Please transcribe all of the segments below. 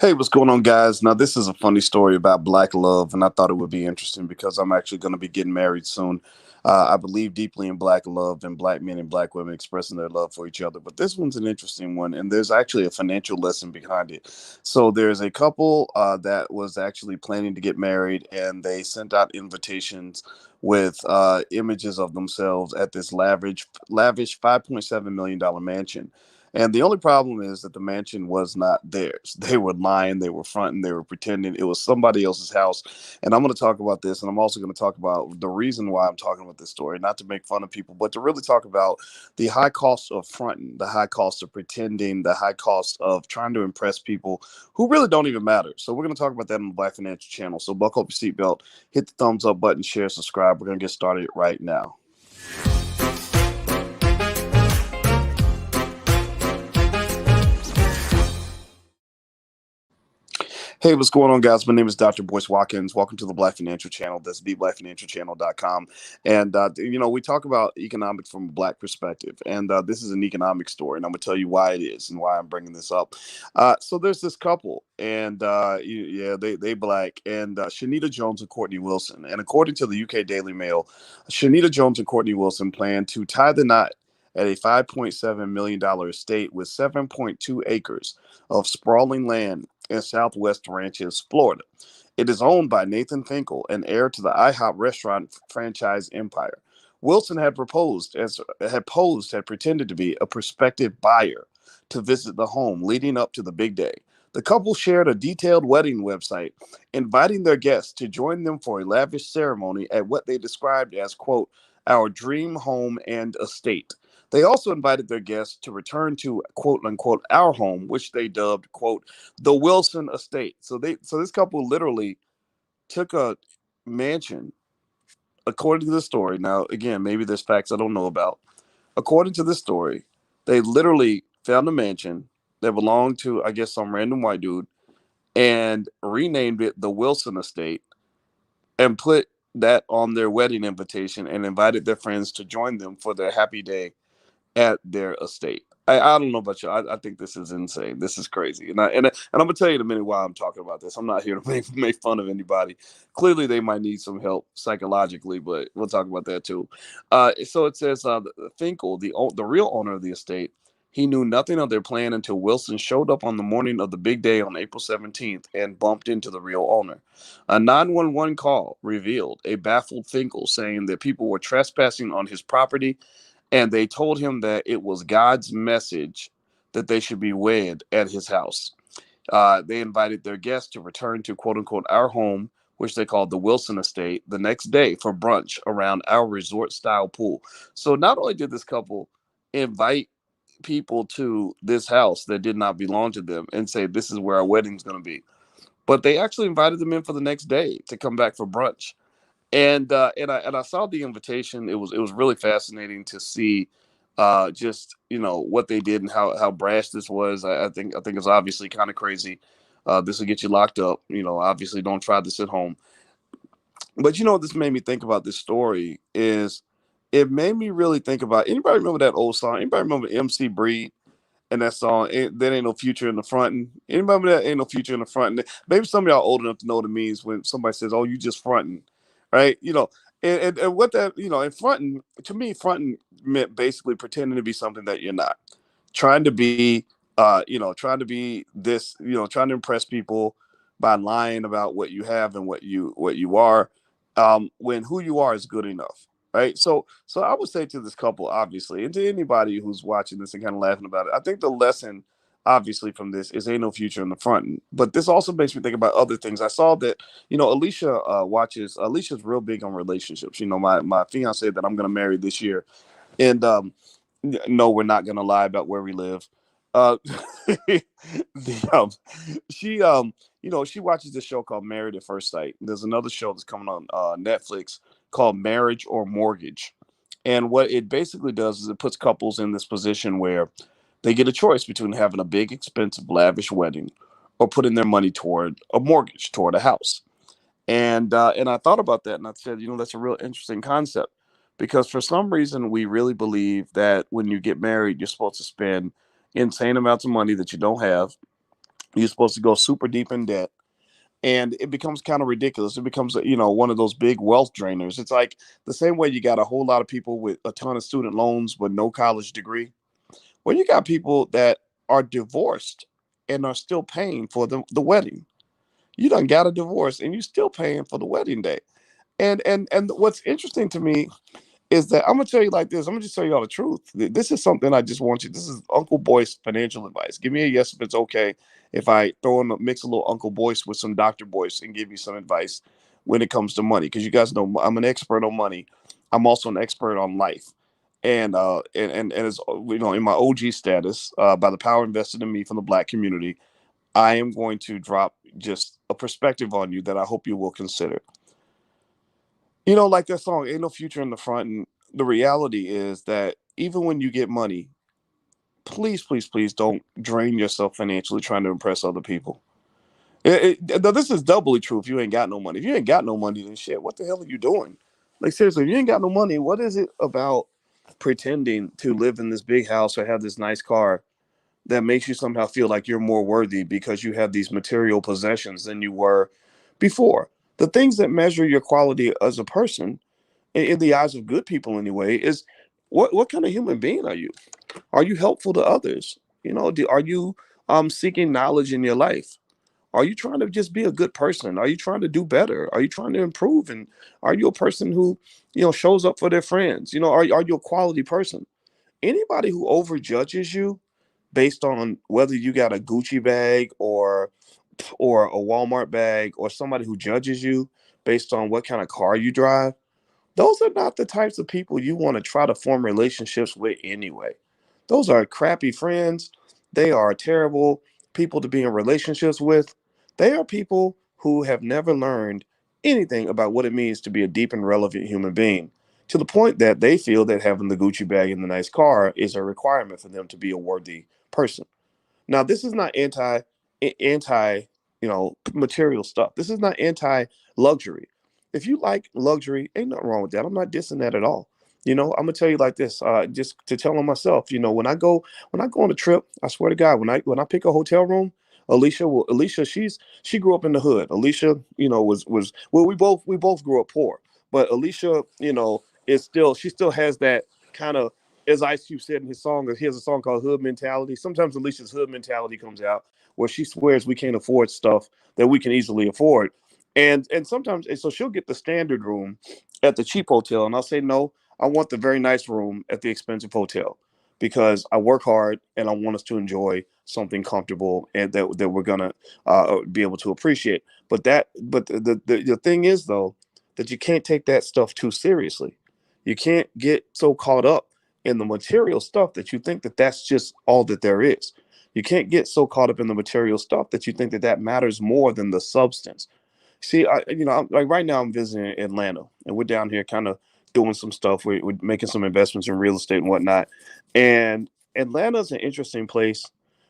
Hey, what's going on, guys? Now, this is a funny story about black love, and I thought it would be interesting because I'm actually going to be getting married soon. I believe deeply in black love and black men and black women expressing their love for each other. But this one's an interesting one, and there's actually a financial lesson behind it. So, there's a couple that was actually planning to get married, and they sent out invitations with images of themselves at this lavish $5.7 million mansion. And the only problem is that the mansion was not theirs. They were lying, they were fronting, they were pretending it was somebody else's house. And I'm going to talk about this, and I'm also going to talk about the reason why I'm talking about this story, not to make fun of people, but to really talk about the high cost of fronting, the high cost of pretending, the high cost of trying to impress people who really don't even matter. So we're going to talk about that on the Black Financial Channel. So buckle up your seatbelt, hit the thumbs up button, share, subscribe. We're going to get started right now. Hey, what's going on, guys? My name is Dr. Boyce Watkins. Welcome to the Black Financial Channel. That's theblackfinancialchannel.com. And, we talk about economics from a black perspective. And this is an economic story. And I'm going to tell you why it is and why I'm bringing this up. So there's this couple, and they black, and Shenita Jones and Courtney Wilson. And according to the UK Daily Mail, Shenita Jones and Courtney Wilson plan to tie the knot at a $5.7 million estate with 7.2 acres of sprawling land in Southwest Ranches, Florida. It is owned by Nathan Finkel, an heir to the IHOP restaurant franchise empire. Wilson had pretended to be a prospective buyer to visit the home leading up to the big day. The couple shared a detailed wedding website, inviting their guests to join them for a lavish ceremony at what they described as, quote, our dream home and estate. They also invited their guests to return to, quote unquote, our home, which they dubbed, quote, the Wilson estate. So this couple literally took a mansion, according to the story. Now, again, maybe there's facts I don't know about. According to this story, they literally found a mansion that belonged to, I guess, some random white dude and renamed it the Wilson estate and put that on their wedding invitation and invited their friends to join them for their happy day at their estate. I don't know about you. I think this is insane. This is crazy. And I'm gonna tell you in a minute why I'm talking about this. I'm not here to make fun of anybody. Clearly, they might need some help psychologically, but we'll talk about that too. So it says Finkel, the real owner of the estate, he knew nothing of their plan until Wilson showed up on the morning of the big day on April 17th and bumped into the real owner. A 911 call revealed a baffled Finkel saying that people were trespassing on his property, and they told him that it was God's message that they should be wed at his house. They invited their guests to return to, quote unquote, our home, which they called the Wilson estate, the next day for brunch around our resort style pool. So not only did this couple invite people to this house that did not belong to them and say, this is where our wedding's going to be, but they actually invited them in for the next day to come back for brunch. And I saw the invitation. It was really fascinating to see just what they did and how brash this was. I think it's obviously kind of crazy. This will get you locked up. Obviously don't try this at home. But what this made me think about this story is it made me really think about, anybody remember that old song? Anybody remember MC Breed and that song? There ain't no future in the frontin'. Anybody remember that? Ain't no future in the frontin'. Maybe some of y'all old enough to know what it means when somebody says, "Oh, you just frontin'," right? And what that and fronting, to me, fronting meant basically pretending to be something that you're not, trying to be trying to be this, trying to impress people by lying about what you have and what you are, when who you are is good enough, right? So I would say to this couple, obviously, and to anybody who's watching this and kind of laughing about it, I think the lesson obviously from this is ain't no future in the front. But this also makes me think about other things. I saw that Alicia Alicia's real big on relationships. My fiance that I'm gonna marry this year, and no, we're not gonna lie about where we live. uh the she watches this show called Married at First Sight. There's another show that's coming on Netflix called Marriage or Mortgage. And what it basically does is it puts couples in this position where they get a choice between having a big, expensive, lavish wedding or putting their money toward a mortgage, toward a house. And I thought about that and I said, that's a real interesting concept, because for some reason we really believe that when you get married, you're supposed to spend insane amounts of money that you don't have. You're supposed to go super deep in debt, and it becomes kind of ridiculous. It becomes, one of those big wealth drainers. It's like the same way you got a whole lot of people with a ton of student loans but no college degree. Well, you got people that are divorced and are still paying for the wedding. You done got a divorce and you still paying for the wedding day. And what's interesting to me is that I'm gonna tell you like this. I'm gonna just tell you all the truth. This is something I just want you. This is Uncle Boyce financial advice. Give me a yes if it's okay if I throw in mix a little Uncle Boyce with some Doctor Boyce and give you some advice when it comes to money. Because you guys know I'm an expert on money. I'm also an expert on life. And as in my OG status, by the power invested in me from the Black community, I am going to drop just a perspective on you that I hope you will consider. Like that song, Ain't No Future in the Front. And the reality is that even when you get money, please, please, please don't drain yourself financially trying to impress other people. This is doubly true if you ain't got no money. If you ain't got no money, then shit, what the hell are you doing? Like, seriously, if you ain't got no money, what is it about pretending to live in this big house or have this nice car that makes you somehow feel like you're more worthy because you have these material possessions than you were before? The things that measure your quality as a person in the eyes of good people anyway, is what kind of human being are you? Are you helpful to others? Are you seeking knowledge in your life? Are you trying to just be a good person? Are you trying to do better? Are you trying to improve? And are you a person who, shows up for their friends? Are you a quality person? Anybody who overjudges you based on whether you got a Gucci bag or a Walmart bag, or somebody who judges you based on what kind of car you drive, those are not the types of people you want to try to form relationships with anyway. Those are crappy friends. They are terrible people to be in relationships with. They are people who have never learned anything about what it means to be a deep and relevant human being, to the point that they feel that having the Gucci bag and the nice car is a requirement for them to be a worthy person. Now, this is not anti, material stuff. This is not anti luxury. If you like luxury, ain't nothing wrong with that. I'm not dissing that at all. I'm gonna tell you like this, just to tell on myself. When I go on a trip, I swear to God, when I pick a hotel room, Alicia, she grew up in the hood. Alicia, was well, we both grew up poor, but Alicia, is still she still has that kind of, as Ice Cube said in his song. He has a song called Hood Mentality. Sometimes Alicia's hood mentality comes out where she swears we can't afford stuff that we can easily afford. And sometimes, and so she'll get the standard room at the cheap hotel, and I'll say no, I want the very nice room at the expensive hotel because I work hard and I want us to enjoy something comfortable and that we're gonna be able to appreciate. But the thing is though, that you can't take that stuff too seriously. You can't get so caught up in the material stuff that you think that that's just all that there is. You can't get so caught up in the material stuff that you think that that matters more than the substance. See, like right now I'm visiting Atlanta, and we're down here kind of doing some stuff. We're making some investments in real estate and whatnot. And Atlanta's an interesting place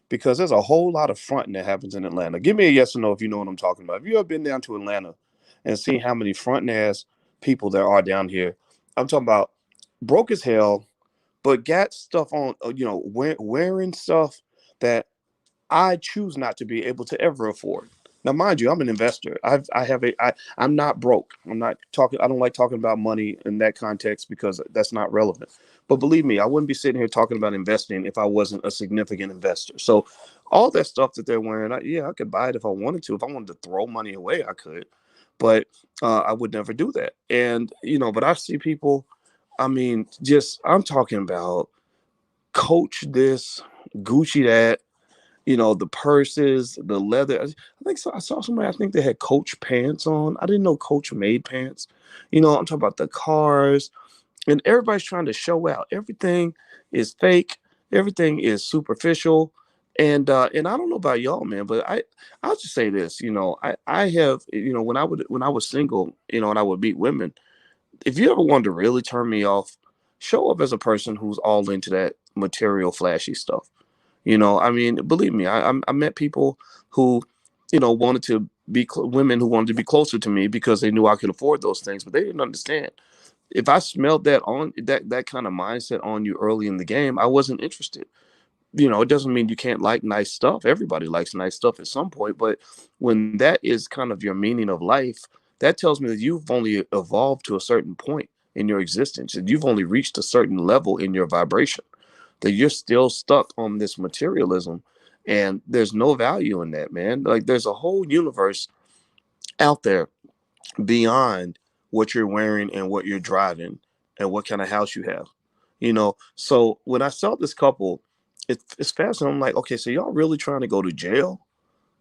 because there's a whole lot of fronting that happens in Atlanta. Give me a yes or no if you know what I'm talking about. Have you ever been down to Atlanta and seen how many fronting ass people there are down here? I'm talking about broke as hell, but got stuff on, wearing stuff that I choose not to be able to ever afford. Now, mind you, I'm an investor. I'm not broke. I'm not talking. I don't like talking about money in that context because that's not relevant. But believe me, I wouldn't be sitting here talking about investing if I wasn't a significant investor. So, all that stuff that they're wearing, I could buy it if I wanted to. If I wanted to throw money away, I could. But I would never do that. And but I see people. I mean, just I'm talking about Coach this, Gucci that, the purses, the leather. I think so. I saw somebody, I think they had Coach pants on. I didn't know Coach made pants. I'm talking about the cars, and everybody's trying to show out. Everything is fake. Everything is superficial. And I don't know about y'all, man, but I'll just say this. I have, when I was single, and I would meet women. If you ever wanted to really turn me off, show up as a person who's all into that material, flashy stuff. I mean, believe me, I met people who, wanted to be women who wanted to be closer to me because they knew I could afford those things, but they didn't understand. If I smelled that kind of mindset on you early in the game, I wasn't interested. it doesn't mean you can't like nice stuff. Everybody likes nice stuff at some point, but when that is kind of your meaning of life, that tells me that you've only evolved to a certain point in your existence, and you've only reached a certain level in your vibration, that you're still stuck on this materialism, and there's no value in that, man. Like, there's a whole universe out there beyond what you're wearing and what you're driving and what kind of house you have. So when I saw this couple, it's fascinating. I'm like, okay, so y'all really trying to go to jail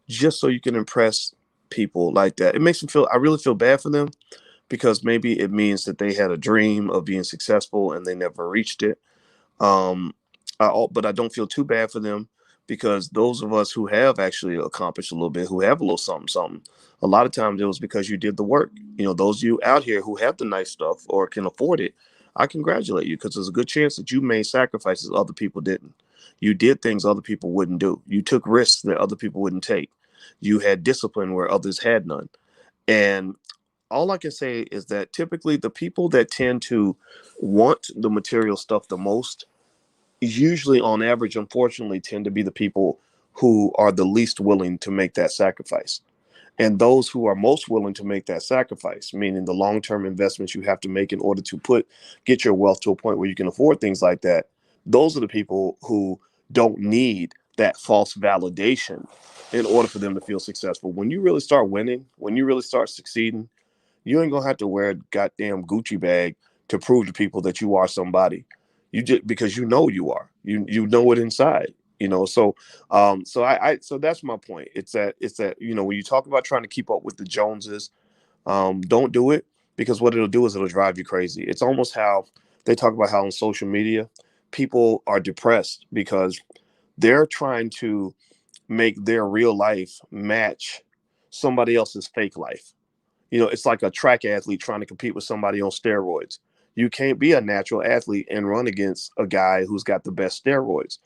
just so you can impress people like that? It makes me feel, I really feel bad for them, because maybe it means that they had a dream of being successful and they never reached it. um, but I don't feel too bad for them, because those of us who have actually accomplished a little bit, who have a little something, something, a lot of times it was because you did the work. Those of you out here who have the nice stuff or can afford it, I congratulate you, because there's a good chance that you made sacrifices other people didn't. You did things other people wouldn't do. You took risks that other people wouldn't take. You had discipline where others had none. And all I can say is that typically the people that tend to want the material stuff the most usually, on average, unfortunately, tend to be the people who are the least willing to make that sacrifice. And those who are most willing to make that sacrifice, meaning the long-term investments you have to make in order to get your wealth to a point where you can afford things like that, those are the people who don't need that false validation in order for them to feel successful. When you really start winning, when you really start succeeding, you ain't gonna have to wear a goddamn Gucci bag to prove to people that you are somebody. You just, because you are. You know it inside. So that's my point. It's that when you talk about trying to keep up with the Joneses, don't do it, because what it'll do is it'll drive you crazy. It's almost how they talk about how on social media people are depressed because they're trying to make their real life match somebody else's fake life. It's like a track athlete trying to compete with somebody on steroids. You can't be a natural athlete and run against a guy who's got the best steroids.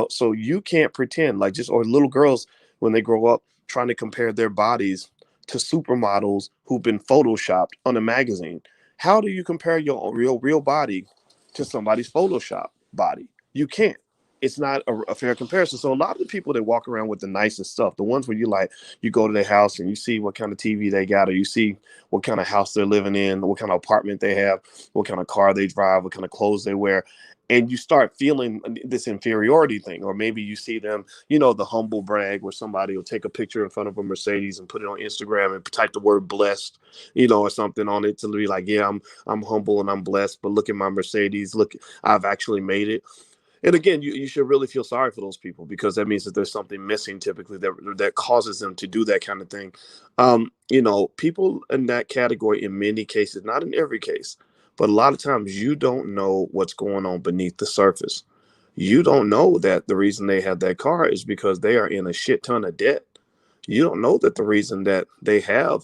So you can't pretend like, just, or little girls when they grow up trying to compare their bodies to supermodels who've been photoshopped on a magazine. How do you compare your real body to somebody's Photoshop body? You can't. It's not a fair comparison. So a lot of the people that walk around with the nicest stuff, the ones where you go to their house and you see what kind of TV they got, or you see what kind of house they're living in, what kind of apartment they have, what kind of car they drive, what kind of clothes they wear. And you start feeling this inferiority thing. Or maybe you see them, the humble brag where somebody will take a picture in front of a Mercedes and put it on Instagram and type the word blessed, or something on it to be like, yeah, I'm humble and I'm blessed, but look at my Mercedes. Look, I've actually made it. And again, you should really feel sorry for those people, because that means that there's something missing typically that causes them to do that kind of thing. People in that category, in many cases, not in every case, but a lot of times, you don't know what's going on beneath the surface. You don't know that the reason they have that car is because they are in a shit ton of debt. You don't know that the reason that they have,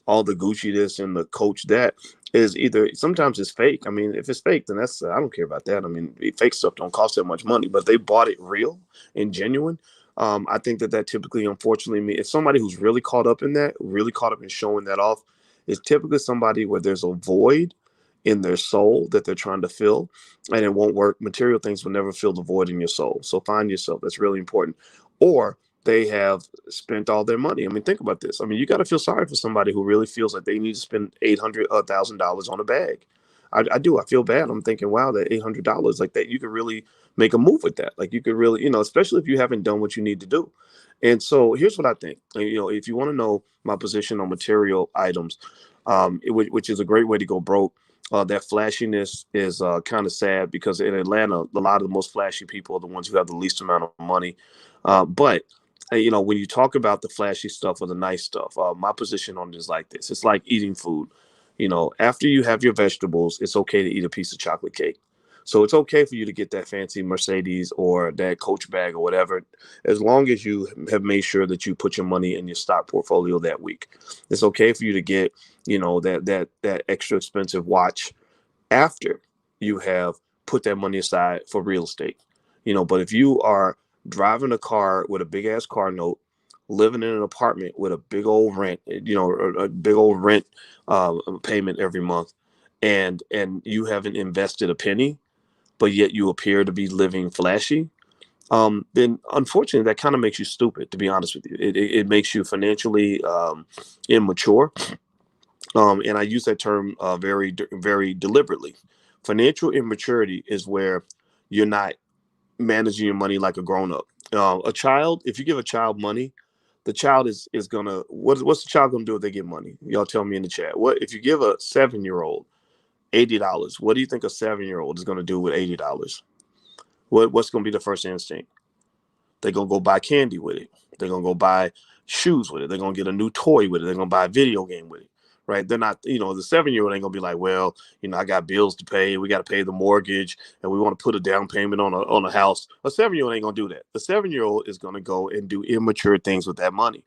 all the Gucci this and the Coach that, is either, sometimes it's fake. I mean, if it's fake, then I don't care about that. I mean, fake stuff don't cost that much money, but they bought it real and genuine. I think that typically, unfortunately, if somebody who's really caught up in that, really caught up in showing that off, is typically somebody where there's a void in their soul that they're trying to fill, and it won't work. Material things will never fill the void in your soul. So find yourself. That's really important. Or they have spent all their money. I mean, think about this. I mean, you got to feel sorry for somebody who really feels like they need to spend $800,000 on a bag. I do. I feel bad. I'm thinking, wow, that $800, like that, you could really make a move with that. Like, you could really, especially if you haven't done what you need to do. And so here's what I think. If you want to know my position on material items, which is a great way to go broke. That flashiness is kind of sad, because in Atlanta, a lot of the most flashy people are the ones who have the least amount of money. But when you talk about the flashy stuff or the nice stuff, my position on it is like this. It's like eating food. After you have your vegetables, it's okay to eat a piece of chocolate cake. So it's okay for you to get that fancy Mercedes or that Coach bag or whatever, as long as you have made sure that you put your money in your stock portfolio that week. It's okay for you to get, that extra expensive watch after you have put that money aside for real estate. But if you are driving a car with a big ass car note, living in an apartment with a big old rent, a big old rent payment every month, and you haven't invested a penny, but yet you appear to be living flashy, then unfortunately that kind of makes you stupid. To be honest with you, it makes you financially immature. And I use that term very deliberately. Financial immaturity is where you're not managing your money like a grown up. A child, if you give a child money, the child is gonna what's the child gonna do if they get money? Y'all tell me in the chat. What if you give a 7 year old $80? What do you think a 7 year old is gonna do with $80? What's gonna be the first instinct? They're gonna go buy candy with it. They're gonna go buy shoes with it. They're gonna get a new toy with it. They're gonna buy a video game with it. Right? They're not, the 7 year old ain't gonna be like, well, I got bills to pay. We got to pay the mortgage, and we want to put a down payment on a house. A 7 year old ain't gonna do that. The 7 year old is gonna go and do immature things with that money.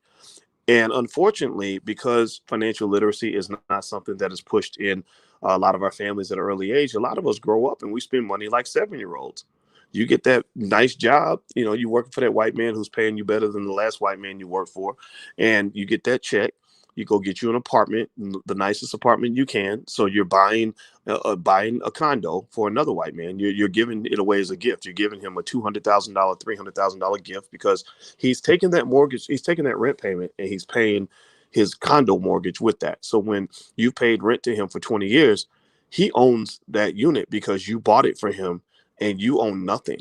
And unfortunately, because financial literacy is not something that is pushed in a lot of our families at an early age, a lot of us grow up and we spend money like 7 year olds. You get that nice job, you working for that white man who's paying you better than the last white man you worked for, and you get that check. You go get you an apartment, the nicest apartment you can. So you're buying a condo for another white man. You're giving it away as a gift. You're giving him a $200,000, $300,000 gift because he's taking that mortgage, he's taking that rent payment, and he's paying his condo mortgage with that. So when you paid rent to him for 20 years, he owns that unit because you bought it for him, and you own nothing.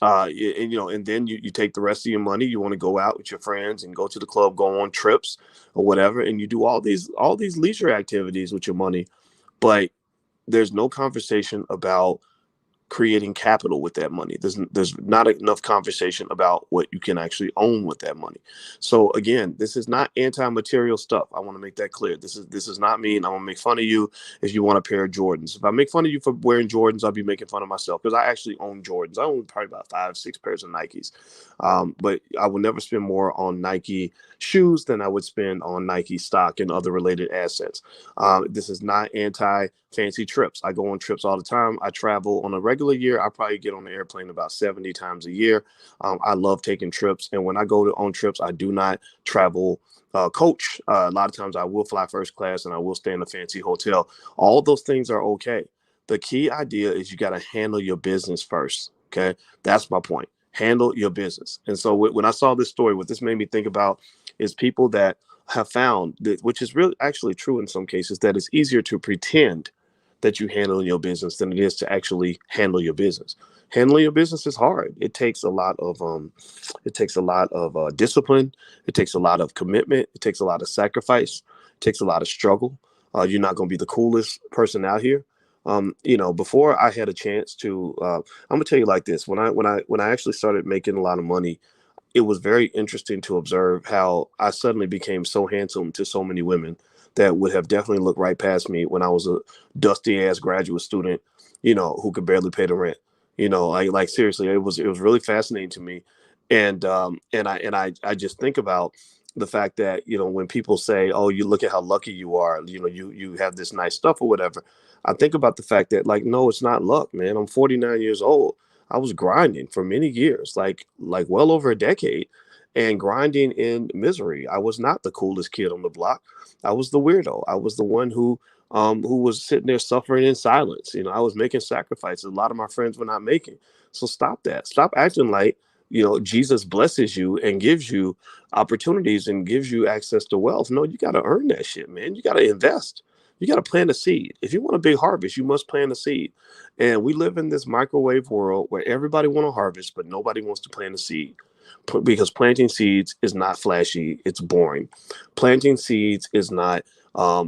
And then you take the rest of your money. You want to go out with your friends and go to the club, go on trips or whatever, and you do all these leisure activities with your money. But there's no conversation about creating capital with that money. There's not enough conversation about what you can actually own with that money. So again, this is not anti-material stuff. I want to make that clear. This is not mean I'm gonna make fun of you if you want a pair of Jordans. If I make fun of you for wearing Jordans, I'll be making fun of myself because I actually own Jordans. I own probably about 5, 6 pairs of Nikes. But I will never spend more on Nike shoes than I would spend on Nike stock and other related assets. This is not anti fancy trips. I go on trips all the time. I travel on a regular year. I probably get on the airplane about 70 times a year. I love taking trips. And when I go on trips, I do not travel coach. A lot of times I will fly first class and I will stay in a fancy hotel. All those things are okay. The key idea is you got to handle your business first. Okay. That's my point. Handle your business. And so when I saw this story, what this made me think about is people that have found that, which is really actually true in some cases, that it's easier to pretend that you handle your business than it is to actually handle your business. Handling your business is hard. It takes a lot of discipline. It takes a lot of commitment. It takes a lot of sacrifice. It takes a lot of struggle. You're not going to be the coolest person out here. Before I had a chance to, I'm gonna tell you like this. When I actually started making a lot of money, it was very interesting to observe how I suddenly became so handsome to so many women that would have definitely looked right past me when I was a dusty ass graduate student, who could barely pay the rent. Like seriously, it was really fascinating to me, and I just think about the fact that when people say, "Oh, you look at how lucky you are," you have this nice stuff or whatever. I think about the fact that like, no, it's not luck, man. I'm 49 years old. I was grinding for many years, like well over a decade, and grinding in misery. I was not the coolest kid on the block. I was the weirdo. I was the one who was sitting there suffering in silence. I was making sacrifices a lot of my friends were not making. So stop that. Stop acting like Jesus blesses you and gives you opportunities and gives you access to wealth. No, you got to earn that shit, man. You got to invest. You got to plant a seed. If you want a big harvest, you must plant a seed. And we live in this microwave world where everybody want to harvest, but nobody wants to plant a seed. Because planting seeds is not flashy, it's boring. Planting seeds is not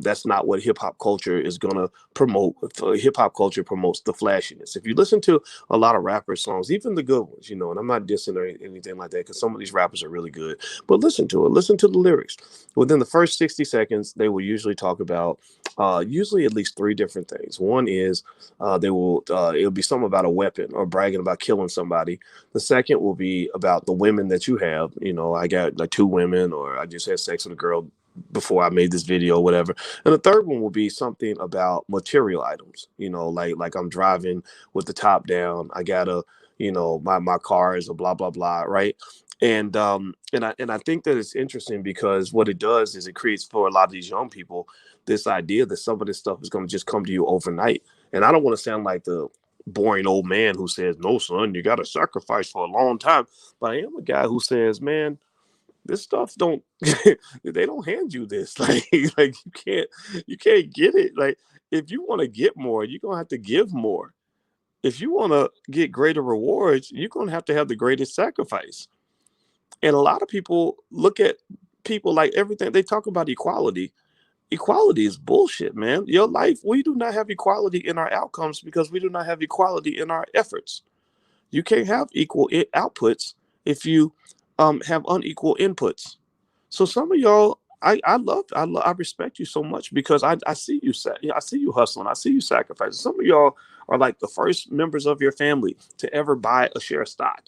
that's not what hip hop culture is gonna promote. Hip hop culture promotes the flashiness. If you listen to a lot of rapper songs, even the good ones, and I'm not dissing or anything like that, because some of these rappers are really good, but listen to it. Listen to the lyrics. Within the first 60 seconds, they will usually talk about usually at least three different things. One is it'll be something about a weapon or bragging about killing somebody. The second will be about the women that you have. I got like two women, or I just had sex with a girl before I made this video, or whatever. And the third one will be something about material items. Like I'm driving with the top down. I got my car is a blah blah blah, right? And I think that it's interesting because what it does is it creates for a lot of these young people this idea that some of this stuff is going to just come to you overnight. And I don't want to sound like boring old man who says, no, son, you got to sacrifice for a long time. But I am a guy who says, man, this stuff don't they don't hand you this. Like you can't get it. Like if you want to get more, you're gonna have to give more. If you want to get greater rewards, you're gonna have to have the greatest sacrifice. And a lot of people look at people like everything, they talk about equality. Equality is bullshit, man. Your life, we do not have equality in our outcomes because we do not have equality in our efforts. You can't have equal outputs if you have unequal inputs. So some of y'all, I respect you so much because I see you I see you hustling, I see you sacrificing. Some of y'all are like the first members of your family to ever buy a share of stock.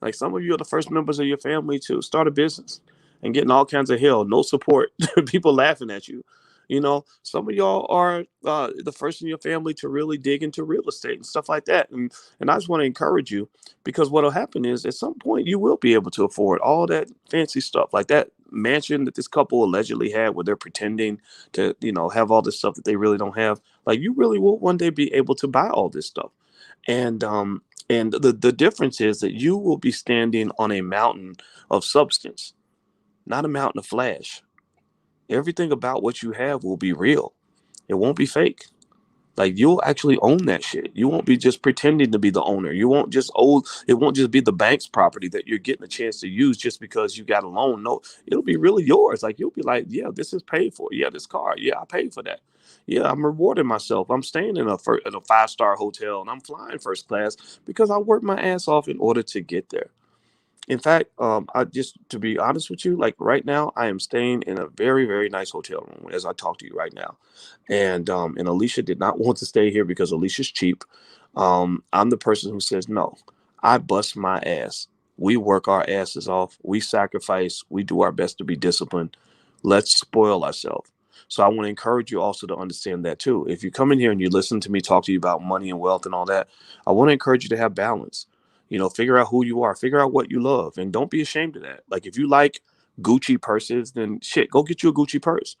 Like some of you are the first members of your family to start a business and getting all kinds of hell, no support, people laughing at you. You know, some of y'all are the first in your family to really dig into real estate and stuff like that. And I just want to encourage you because what'll happen is at some point you will be able to afford all that fancy stuff like that mansion that this couple allegedly had where they're pretending to, have all this stuff that they really don't have. Like you really will one day be able to buy all this stuff. And the difference is that you will be standing on a mountain of substance, not a mountain of flash. Everything about what you have will be real. It won't be fake. Like you'll actually own that shit. You won't be just pretending to be the owner. You won't just own. It won't just be the bank's property that you're getting a chance to use just because you got a loan. No, it'll be really yours. Like you'll be like, yeah, this is paid for. Yeah, this car. Yeah, I paid for that. Yeah, I'm rewarding myself. I'm staying in a 5-star hotel and I'm flying first class because I worked my ass off in order to get there. In fact, I just to be honest with you, like right now, I am staying in a very, very nice hotel room as I talk to you right now, and Alicia did not want to stay here because Alicia's cheap. I'm the person who says no. I bust my ass. We work our asses off. We sacrifice. We do our best to be disciplined. Let's spoil ourselves. So I want to encourage you also to understand that too. If you come in here and you listen to me talk to you about money and wealth and all that, I want to encourage you to have balance. Figure out who you are, figure out what you love, and don't be ashamed of that. Like if you like Gucci purses, then shit, go get you a Gucci purse.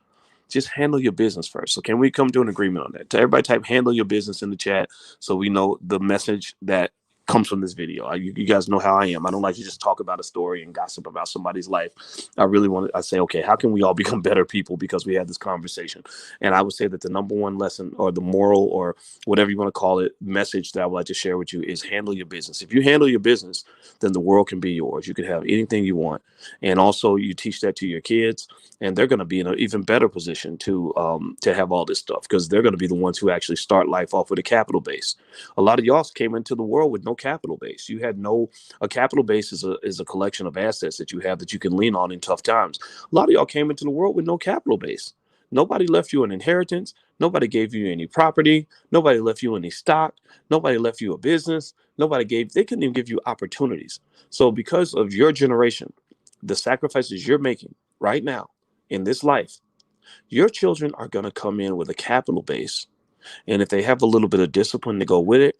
Just handle your business first. So can we come to an agreement on that? To everybody type handle your business in the chat so we know the message that comes from this video. You guys know how I am. I don't like to just talk about a story and gossip about somebody's life. I say, okay, how can we all become better people because we had this conversation? And I would say that the number one lesson or the moral or whatever you want to call it, message that I would like to share with you is handle your business. If you handle your business, then the world can be yours. You can have anything you want. And also you teach that to your kids and they're going to be in an even better position to have all this stuff because they're going to be the ones who actually start life off with a capital base. A lot of y'all came into the world with no capital base. You had no a capital base is a collection of assets that you have that you can lean on in tough times. A lot of y'all came into the world with no capital base. Nobody left you an inheritance. Nobody gave you any property. Nobody left you any stock. Nobody left you a business. They couldn't even give you opportunities. So because of your generation, the sacrifices you're making right now in this life, your children are going to come in with a capital base. And if they have a little bit of discipline to go with it,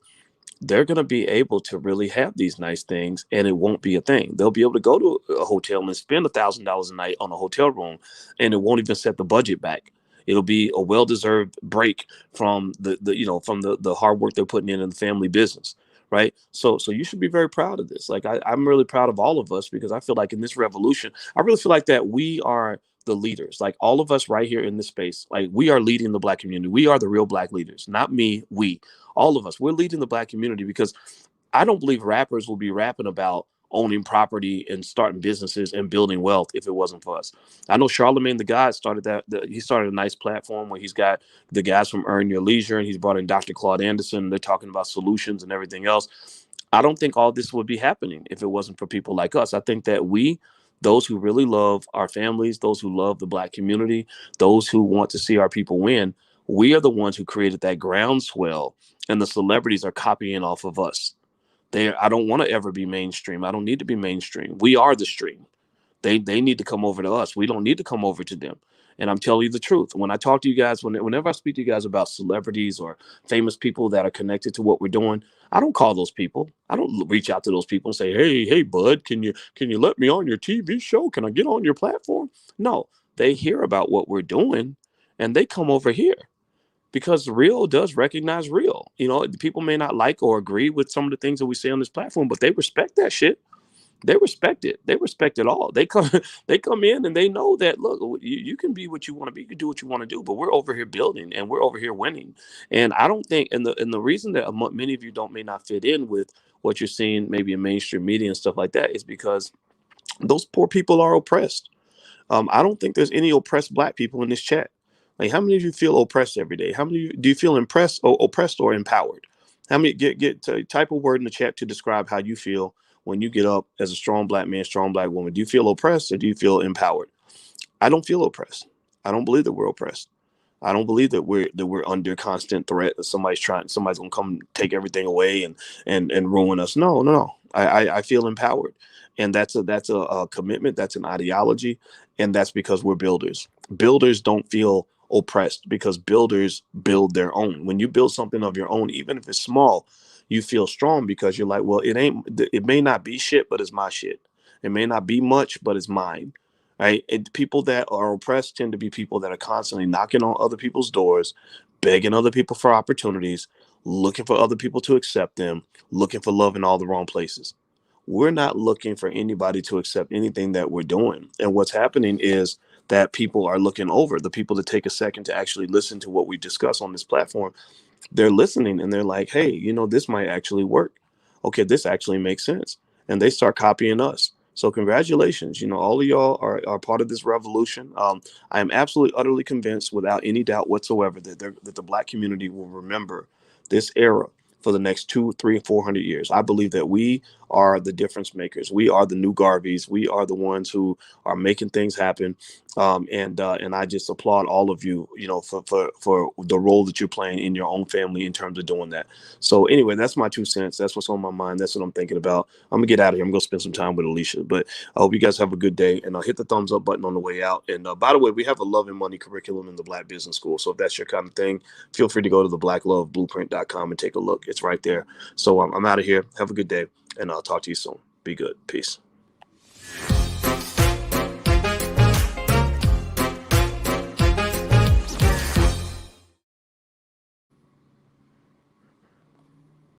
they're going to be able to really have these nice things and it won't be a thing. They'll be able to go to a hotel and spend $1,000 a night on a hotel room and it won't even set the budget back. It'll be a well-deserved break from the hard work they're putting in the family business. Right. So you should be very proud of this. Like I'm really proud of all of us because I feel like in this revolution, I really feel like that we are the leaders, like all of us right here in this space, like we are leading the black community. We are the real black leaders, not me. All of us, we're leading the black community because I don't believe rappers will be rapping about owning property and starting businesses and building wealth if it wasn't for us. I know Charlemagne the God started he started a nice platform where he's got the guys from Earn Your Leisure and he's brought in Dr. Claude Anderson. They're talking about solutions and everything else. I don't think all this would be happening if it wasn't for people like us. I think that those who really love our families, those who love the black community, those who want to see our people win, we are the ones who created that groundswell and the celebrities are copying off of us. I don't want to ever be mainstream. I don't need to be mainstream. We are the stream. They need to come over to us. We don't need to come over to them. And I'm telling you the truth. When I talk to you guys, whenever I speak to you guys about celebrities or famous people that are connected to what we're doing, I don't call those people. I don't reach out to those people and say, hey, bud, can you let me on your TV show? Can I get on your platform? No, they hear about what we're doing and they come over here because real does recognize real. You know, people may not like or agree with some of the things that we say on this platform, but they respect that shit. They respect it. They respect it all. They come they come in and they know that, look, you can be what you want to be, you can do what you want to do, but we're over here building and we're over here winning. And I don't think, and the reason that many of you don't may not fit in with what you're seeing maybe in mainstream media and stuff like that is because those poor people are oppressed. I don't think there's any oppressed black people in this chat. Like, how many of you feel oppressed every day? How many do you feel impressed or oppressed or empowered? How many type a word in the chat to describe how you feel when you get up as a strong black man, strong black woman? Do you feel oppressed or do you feel empowered? I don't feel oppressed. I don't believe that we're oppressed. I don't believe that we're under constant threat that somebody's gonna come take everything away and ruin us. No, no, no. I feel empowered, and that's a commitment. That's an ideology, and that's because we're builders. Builders don't feel oppressed because builders build their own. When you build something of your own, even if it's small, you feel strong because you're like, well, it may not be shit, but it's my shit. It may not be much, but it's mine, right? People that are oppressed tend to be people that are constantly knocking on other people's doors, begging other people for opportunities, looking for other people to accept them, looking for love in all the wrong places. We're not looking for anybody to accept anything that we're doing. And what's happening is that people are looking over, the people that take a second to actually listen to what we discuss on this platform. They're listening and they're like, hey, this might actually work. Okay, this actually makes sense. And they start copying us. So congratulations. All of y'all are part of this revolution. I am absolutely, utterly convinced without any doubt whatsoever that the black community will remember this era for the next 200, 300, 400 years. I believe that we are the difference makers. We are the new Garveys. We are the ones who are making things happen. And I just applaud all of you, for the role that you're playing in your own family in terms of doing that. So anyway, that's my 2 cents. That's what's on my mind. That's what I'm thinking about. I'm gonna get out of here. I'm gonna spend some time with Alicia. But I hope you guys have a good day, and hit the thumbs up button on the way out. And by the way, we have a love and money curriculum in the Black Business School. So if that's your kind of thing, feel free to go to the blackloveblueprint.com and take a look. It's right there. So I'm out of here. Have a good day, and I'll talk to you soon. Be good. Peace.